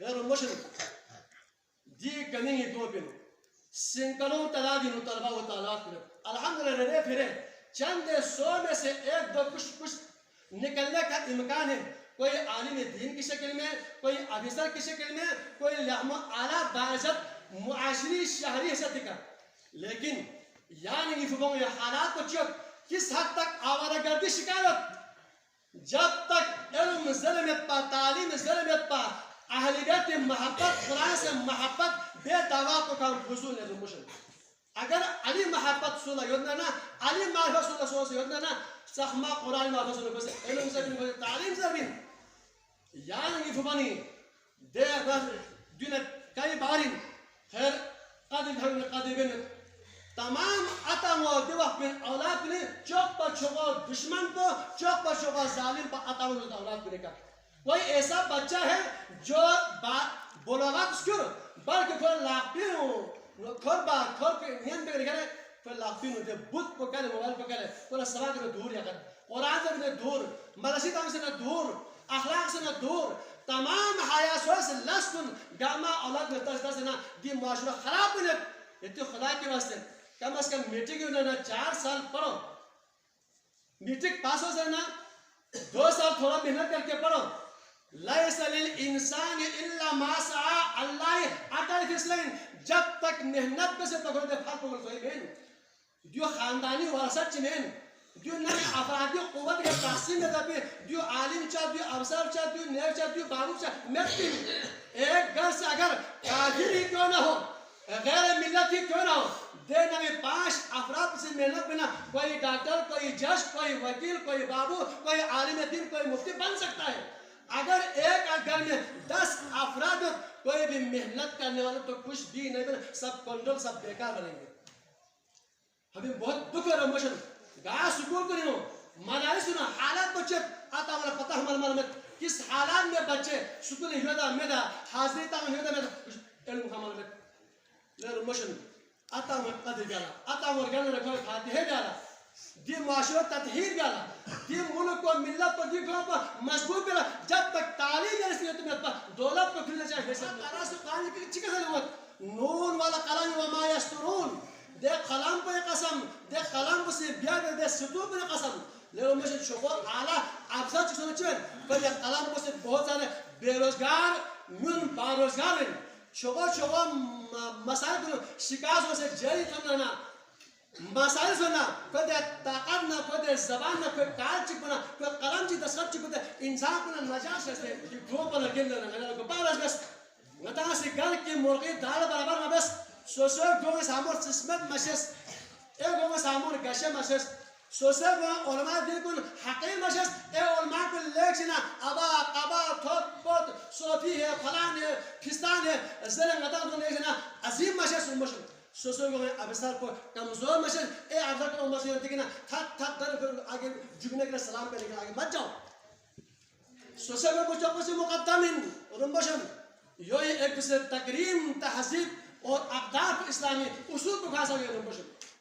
غير مشن دي كمين يدوبين سنكلون تلادين وطلبا وطالات الحمد لله رہے پھرے چند 100 میں سے 1-2 کچھ نکلنے کا امکان ہے. کوئی عالم دین کی شکل میں, کوئی افسر کی شکل میں, کوئی اعلیٰ باعزت معاشری شہری حیثیت کا. لیکن یعنی یہ حالات کو چک کس حد تک آوارہ گردی شکایت جب تک علم ظلمت پا, تعلیم ظلمت پا, اہل بیت محبت, قرآن سے محبت بے دعویٰ کو کام حضور نے مشن. اگر علی محبت صلی اللہ علیہ وسلم, علی معرفت صلی اللہ علیہ وسلم, سخما قرآن معرفت صلی اللہ علیہ وسلم, علم زمین, تعلیم زمین, یعنی فبانی دے دونت کئی بارین خیر قدیبین تمام اتم و دیوہ بین اولاد بین چوک پر چوکا دشمن کو, چوک پر چوکا ظالم پر اتم و اولاد بین کا. کوئی ایسا بچہ ہے جو بلوغت اسکر بلکہ کوئی لاقبین کھر با کھر کے نیند بگر گرے کوئی لاقبین دے بود کو کرے, موبائل کو کرے, کوئی سوا کے دور یا کرے, قرآن سے بھی دور, مدرسی تعلیم سے دور, اخلاق سے دور, تمام حیاسوں سے لسکن گاما اولاد میں تجدہ سے نا دی معاشرہ خراب بنے. یہ خدا کے واسطے کم از کم میٹرک انہوں نے 4 سال پڑھو, میٹرک پاس ہو سے نا 2 سال تھوڑا محنت کر کے پڑھو. لیس للانسان الا ما سعى, اللہ عطا فیصلین جب تک محنت میں سے تک ہوتے پھل پکڑ سوئی بین دیو خاندانی ورثت چمین دیو نمی افرادی قوت کے تقسیم میں تبی دیو عالم چاہ, دیو افسر چاہ, دیو نیو چاہ, دیو بابو چاہ, مرتی ایک گھر سے اگر کافر ہی کیوں نہ ہو, غیر ملت ہی کیوں نہ ہو, دے نمی 5 افراد سے محنت بنا کوئی ڈاکٹر, کوئی جج, کوئی وکیل, کوئی بابو, کوئی عالم دین, کوئی مفتی بن سکتا ہے. اگر ایک گھر میں 10 افراد کوئی بھی محنت کرنے والے تو کچھ بھی نہیں بنے, سب کنٹرول, سب بیکار بنیں گے. ہمیں بہت دکھ ہے رموشن گایا سکول کو نہیں ہو مدارس سنا حالات بچے آتا والا پتہ ہمارا میں کس حالات میں بچے سکول نہیں ہوتا میدا حاضری تا نہیں ہوتا میدا علم ہمارا میں لے رموشن آتا ہمارا قدر گالا, آتا ہمارا گانا رکھو فاتحہ گالا, دی معاشرہ تطہیر گالا, دی ملک کو ملت کو دی گالا پر مضبوط گالا. جب تک تعلیم ایسی ہوتی میں دولت کو پھرنے چاہے حیثیت قرآن سے قرآن کی چکہ سے لگوت نون والا قلم وما یسترون, دے قلم پر قسم, دے قلم پر سے بیاد, دے ستور پر قسم. لیکن مجھے شکر اعلیٰ افضل چکہ سنے چوئے پر یہ قلم پر سے بہت سارے بے روزگار من باروزگار ہیں. شکر مسائل کو شکاس سے جاری کرنا مسائل سننا کوئی دے طاقت نہ, کوئی دے زبان نہ, کوئی کار چک بنا, کوئی قلم چی دستخط چک بنا, انسان کو نجاش رستے گروہ پر لگن لینا نگل کو پارس بس نتا سی گل کی مرغی دال برابر میں بس سوسو گوہ سامور سسمت مشس, اے گوہ سامور گشے مشس, سوسو گوہ علماء دل کن حقیم مشس, اے علماء کن لیک سنا ابا قبا تھوک پوت صوفی ہے, فلان ہے, کھستان ہے, زرن غطا دن لیک سنا عظیم مشس مشن. سوسو گوہ ابسار کو کمزور مشن, اے افضل کو امت سے ہوتی کہ تھک تھک در پھر آگے جھکنے کے لئے سلام کرنے کے لئے آگے مت جاؤ. سوسو گوہ کچھ اپنے سے مقدمین رنبشن یہ ایک دوسرے تکریم, تحذیب اور اقدار اسلامی اصول کو خاصا گئے رنبشن.